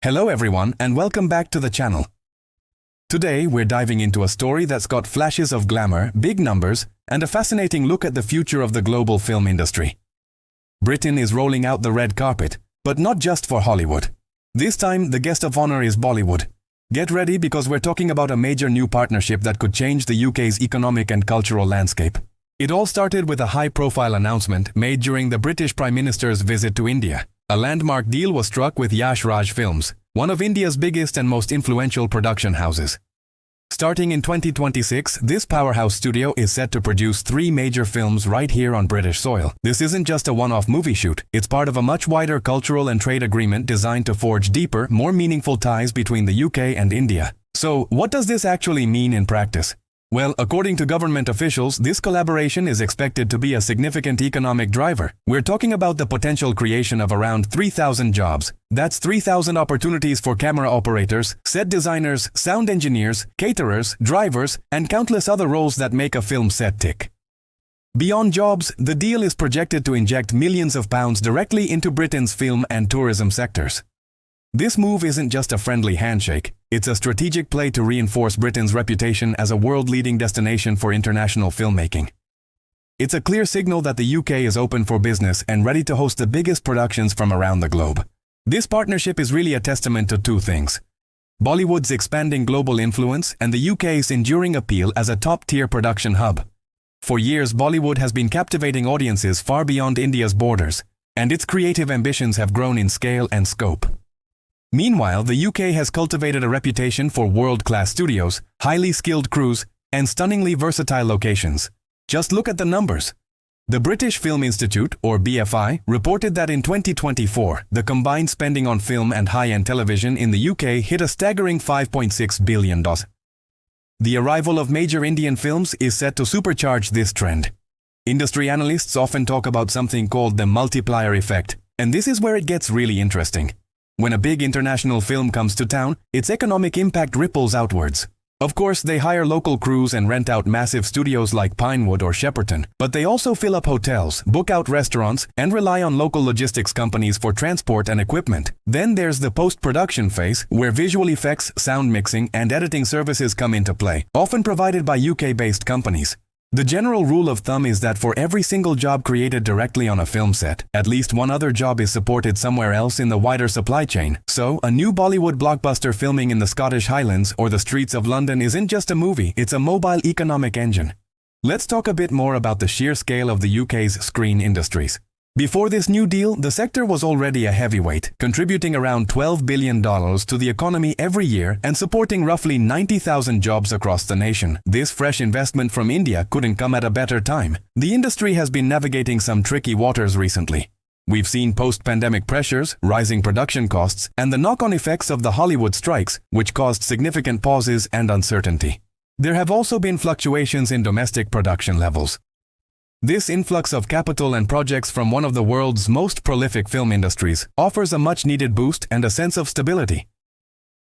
Hello everyone and welcome back to the channel. Today we're diving into a story that's got flashes of glamour, big numbers, and a fascinating look at the future of the global film industry. Britain is rolling out the red carpet, but not just for Hollywood. This time the guest of honor is Bollywood. Get ready because we're talking about a major new partnership that could change the UK's economic and cultural landscape. It all started with a high-profile announcement made during the British Prime Minister's visit to India. A landmark deal was struck with Yash Raj Films, one of India's biggest and most influential production houses. Starting in 2026, this powerhouse studio is set to produce 3 major films right here on British soil. This isn't just a one-off movie shoot, it's part of a much wider cultural and trade agreement designed to forge deeper, more meaningful ties between the UK and India. So, what does this actually mean in practice? Well, according to government officials, this collaboration is expected to be a significant economic driver. We're talking about the potential creation of around 3,000 jobs. That's 3,000 opportunities for camera operators, set designers, sound engineers, caterers, drivers, and countless other roles that make a film set tick. Beyond jobs, the deal is projected to inject millions of pounds directly into Britain's film and tourism sectors. This move isn't just a friendly handshake, it's a strategic play to reinforce Britain's reputation as a world-leading destination for international filmmaking. It's a clear signal that the UK is open for business and ready to host the biggest productions from around the globe. This partnership is really a testament to 2 things: Bollywood's expanding global influence and the UK's enduring appeal as a top-tier production hub. For years, Bollywood has been captivating audiences far beyond India's borders, and its creative ambitions have grown in scale and scope. Meanwhile, the UK has cultivated a reputation for world-class studios, highly skilled crews, and stunningly versatile locations. Just look at the numbers. The British Film Institute, or BFI, reported that in 2024, the combined spending on film and high-end television in the UK hit a staggering $5.6 billion. The arrival of major Indian films is set to supercharge this trend. Industry analysts often talk about something called the multiplier effect, and this is where it gets really interesting. When a big international film comes to town, its economic impact ripples outwards. Of course, they hire local crews and rent out massive studios like Pinewood or Shepperton, but they also fill up hotels, book out restaurants, and rely on local logistics companies for transport and equipment. Then there's the post-production phase, where visual effects, sound mixing, and editing services come into play, often provided by UK-based companies. The general rule of thumb is that for every single job created directly on a film set, at least one other job is supported somewhere else in the wider supply chain. So, a new Bollywood blockbuster filming in the Scottish Highlands or the streets of London isn't just a movie, it's a mobile economic engine. Let's talk a bit more about the sheer scale of the UK's screen industries. Before this new deal, the sector was already a heavyweight, contributing around $12 billion to the economy every year and supporting roughly 90,000 jobs across the nation. This fresh investment from India couldn't come at a better time. The industry has been navigating some tricky waters recently. We've seen post-pandemic pressures, rising production costs, and the knock-on effects of the Hollywood strikes, which caused significant pauses and uncertainty. There have also been fluctuations in domestic production levels. This influx of capital and projects from one of the world's most prolific film industries offers a much-needed boost and a sense of stability.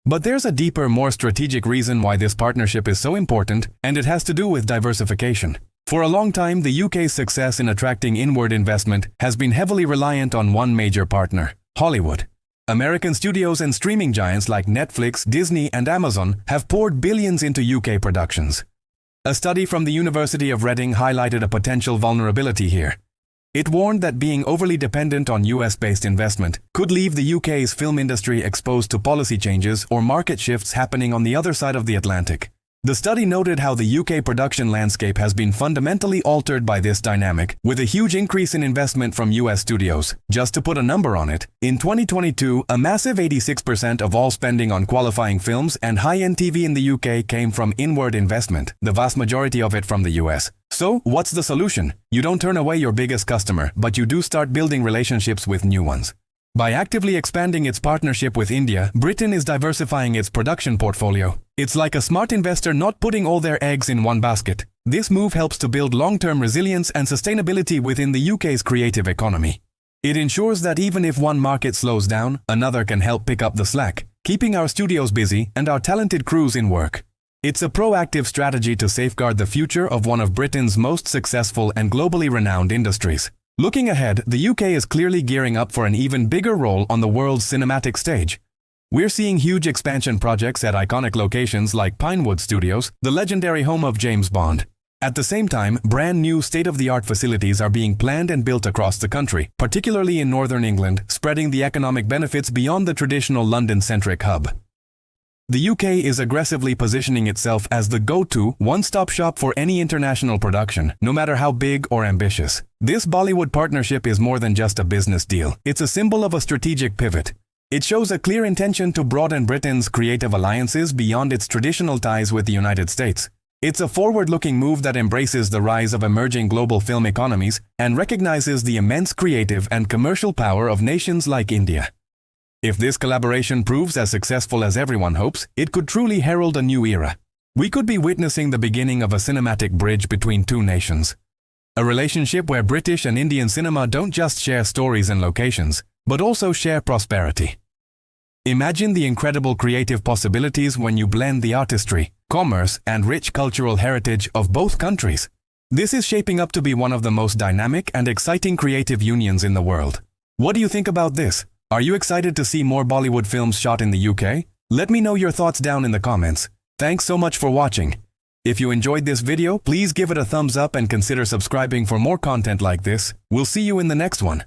But there's a deeper, more strategic reason why this partnership is so important, and it has to do with diversification. For a long time, the UK's success in attracting inward investment has been heavily reliant on one major partner, Hollywood. American studios and streaming giants like Netflix, Disney, and Amazon have poured billions into UK productions. A study from the University of Reading highlighted a potential vulnerability here. It warned that being overly dependent on US-based investment could leave the UK's film industry exposed to policy changes or market shifts happening on the other side of the Atlantic. The study noted how the UK production landscape has been fundamentally altered by this dynamic, with a huge increase in investment from US studios. Just to put a number on it, in 2022, a massive 86% of all spending on qualifying films and high-end TV in the UK came from inward investment, the vast majority of it from the US. So, what's the solution? You don't turn away your biggest customer, but you do start building relationships with new ones. By actively expanding its partnership with India, Britain is diversifying its production portfolio. It's like a smart investor not putting all their eggs in one basket. This move helps to build long-term resilience and sustainability within the UK's creative economy. It ensures that even if one market slows down, another can help pick up the slack, keeping our studios busy and our talented crews in work. It's a proactive strategy to safeguard the future of one of Britain's most successful and globally renowned industries. Looking ahead, the UK is clearly gearing up for an even bigger role on the world's cinematic stage. We're seeing huge expansion projects at iconic locations like Pinewood Studios, the legendary home of James Bond. At the same time, brand new state-of-the-art facilities are being planned and built across the country, particularly in northern England, spreading the economic benefits beyond the traditional London-centric hub. The UK is aggressively positioning itself as the go-to, one-stop shop for any international production, no matter how big or ambitious. This Bollywood partnership is more than just a business deal. It's a symbol of a strategic pivot. It shows a clear intention to broaden Britain's creative alliances beyond its traditional ties with the United States. It's a forward-looking move that embraces the rise of emerging global film economies and recognizes the immense creative and commercial power of nations like India. If this collaboration proves as successful as everyone hopes, it could truly herald a new era. We could be witnessing the beginning of a cinematic bridge between two nations. A relationship where British and Indian cinema don't just share stories and locations, but also share prosperity. Imagine the incredible creative possibilities when you blend the artistry, commerce, and rich cultural heritage of both countries. This is shaping up to be one of the most dynamic and exciting creative unions in the world. What do you think about this? Are you excited to see more Bollywood films shot in the UK? Let me know your thoughts down in the comments. Thanks so much for watching. If you enjoyed this video, please give it a thumbs up and consider subscribing for more content like this. We'll see you in the next one.